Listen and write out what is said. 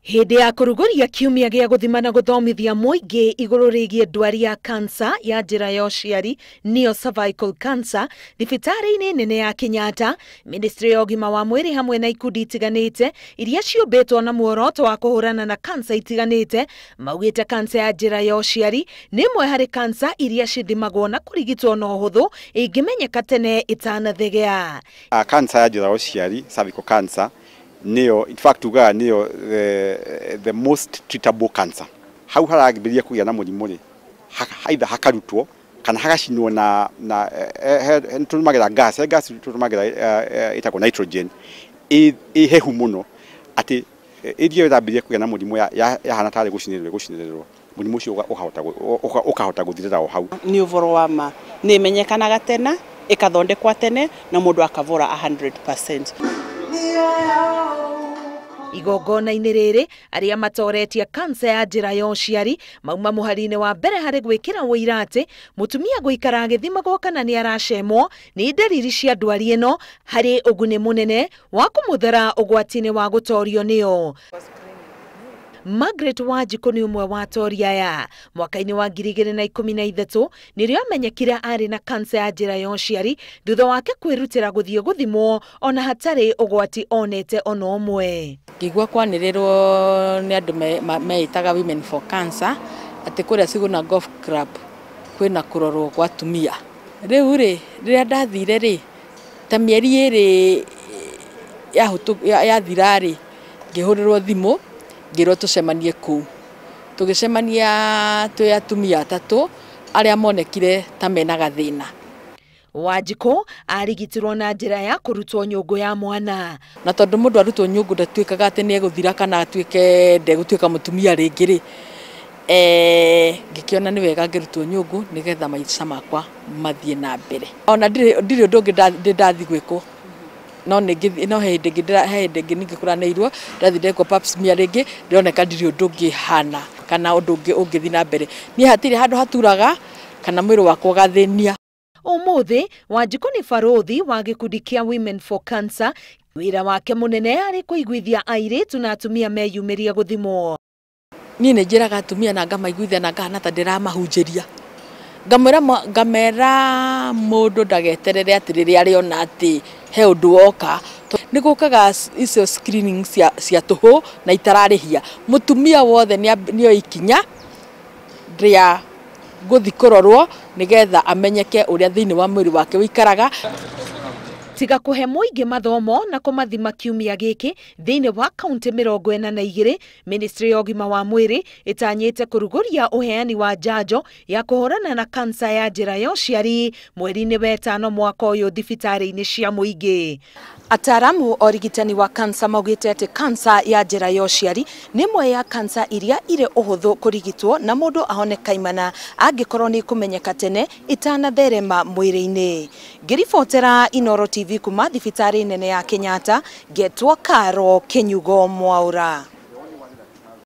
Hĩndĩ ya kũrugũria kiumia gĩa gũthima na gũthomithia mũingĩ igũrũ rĩgiĩ ndwari ya kansa ya njĩra ya ũciari nĩyo cervical cancer thibitarĩ-inĩ nene ya Kenyatta, Ministry ya ũgima wa mwĩrĩ hamwe na ikundi itiganĩte iria ciũmbĩtwo na muoroto wa kũhũrana na kansa itiganĩte maugĩte kansa ya njĩra ya ũciari nĩ ĩmwe harĩ kansa iria cithimagwo na kũrigitwo na ũhũthũ ĩngĩmenyeka tene ĩtanathegea. Kansa ya njĩra ya ũciari, cervical cancer, neo in fact uga neo the most treatable cancer. Hau haragĩrĩria kũgĩa na mũrimũ rĩ, haitha hakarutwo kana hagacinwo na tũrũmagĩra gas tũrũmagĩra ĩtagwo nitrogen hehu mũno atĩ ĩthiĩ ĩrambĩrĩria kũgĩa na mũrimũ yahana tarĩ gũcinĩrĩrwo mũrimũ ũcio ũkahota gũthirĩra o hau. Nĩ ũhoro wa ma, nĩ imenyekanaga tene, ĩkathondekwa tene na mũndũ akavora 100%. Igongona-inĩ rĩrĩ arĩa matoretie kansa ya njĩra ya ũciari mauma mũhari-inĩ wa mbere harĩ gwĩkĩra ũira atĩ mũtumia gũikara agĩthimagwo kana nĩ aracemwo nĩ ndariri cia ndwari ĩno harĩ ũguni mũnene wa kũmũthera ũgwati-inĩ wa gũtorio nĩyo. Margaret Wanjiku nĩ ũmwe wa atoria aya. Mwaka-inĩ wa 2013 nĩrĩo amenyekire arĩ na kansa ya njĩra ya ũciari thutha wake kwĩrutĩra gũthiĩ gũthimwo ona hatarĩ ũgwati onete ona ũmwe. Ngĩigua kwanĩrĩrwo nĩ andũ meĩtaga Women for Cancer atĩ kũrĩa Siguna Golf Club kwĩna kũrorwo kwa atumia. Rĩu rĩ, rĩrĩa ndathire rĩ, ta mĩeri ĩrĩ yathira rĩ, ngĩhũrĩrwo thimũ ngĩrwo tũcemanie kũu. Tũgĩcemania twĩ atumia atatũ arĩa monekire ta mena gathĩna. Wanjiku arigitirwo na njĩra ya kũrutwo nyũngũ ya mwana. Na tondũ mũndũ arutwo nyũngũ ndatuĩkaga atĩ nĩ egũthira kana atuĩke ndegũtuĩka mũtumia rĩngĩ rĩ, ngĩkĩona nĩ wega ngĩrutwo nyũngũ nĩgetha maica makwa mathiĩ na mbere. Ona ndirĩ ũndũ ũngĩ ndathi gwĩkwo. No hĩndĩ ĩngĩ ningĩkũranĩirwo ndathi ndekwo pap smear rĩngĩ ndĩroneka ndirĩ ũndũ ũngĩ hana kana ũndũ ũngĩ ũngĩthi na mbere. Niĩ hatirĩ handũ haturaga kana mwĩrĩ wakwa ũgathĩnia. Ũmũthĩ Wanjiku nĩ barũthi wa gĩkundi kĩa Women for Cancer. Wĩra wake mũnene arĩ kũiguithia airĩtu na atumia meyumĩrie gũthimwo. Niĩ nĩ njĩraga atumia na ngamaiguithia na ngahana ta ndĩramahunjĩria. Ngamera mũndũ ndageterere atĩ rĩrĩa arĩona atĩ he ũndũ woka. Nĩ gũkaga icio screening cia tũhũ na itararĩhia. Mũtumia wothe nĩoĩ ikinya rĩa gũthi kũrorwo nĩgetha amenyeke ũrĩa thĩinĩ wa mwĩrĩ wake wĩikaraga. Tiga kũhe mũingĩ mathomo na kũmathima kiumia gĩkĩ thĩinĩ wa kaunti 42, Ministry ya ũgima wa mwĩrĩ ĩtanyĩte kũrugũria ũheani wa njanjo ya kũhũrana na kansa ya njĩra ya ũciari mweri-inĩ wa ĩtano mwaka ũyũ thibitarĩ-inĩ cia mũingĩ. Ataaramu origitani wa kansa maugĩte atĩ kansa ya njĩra ya ũciari nĩ ĩmwe ya kansa iria irĩ ũhũthũ kũrigitwo na mũndũ ahone kaimana angĩkorwo nĩ kũmenyeka tene itanatherema mwĩrĩ-inĩ. Ngĩribotera Inooro TV kuma thibitarĩ nene ya Kenyatta, ngetwo Karo Kenyugo Mwaura.